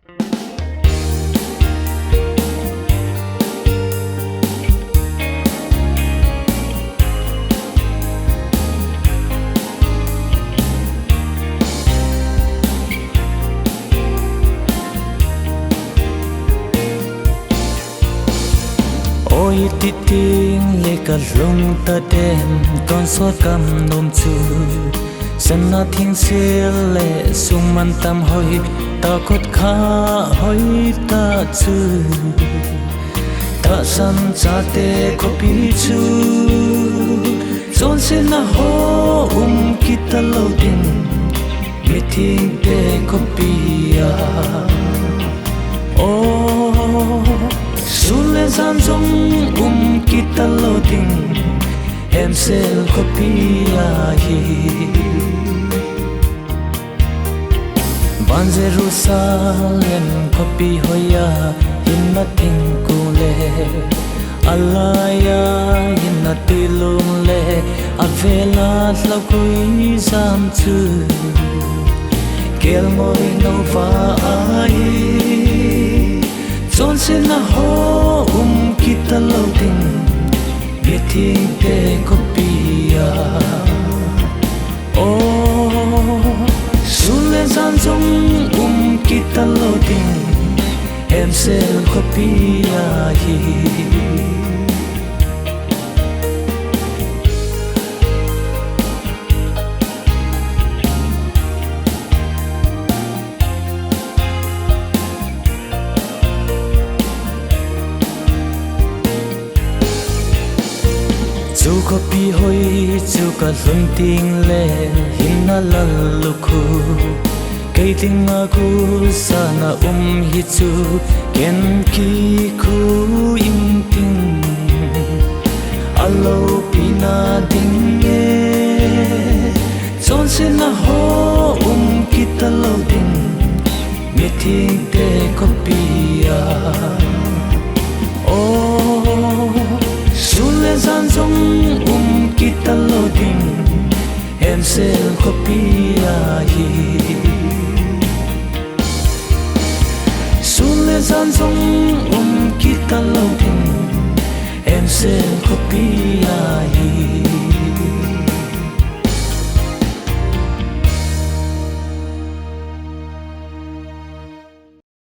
ôi tí tiếng lệ cả lung ta đêm con xót cầm nôm chu sân na thiên xưa lệ sung man tâm hoi ta cốt khá hoi ta chư ta san cha te ko pi chu chọn se na ho kita lo din mi thiên te ko pi ya oh Sule zan zong kita lo ding em sel kopia hi Ban Jerusalem kopi hoya hinna ting kule alaya hinna tilum le avela la kui zam chu kel moi no va ai Chọn se na ho kita lo ding mi thiên te ko pia oh sule zan zong kita lo ding em sel ko pia hi Chu ko pi hoi chu ka lung ting le hinna lal lukhu kei ting a ku sana hi chu ken ki khu im ting alo pina ding e chọn se na ho kita lo ding mi ting te ko pia oh Sule zan zong kita lo ding em sel kopia hi Sule zan zong kita lo ding em sel kopia hi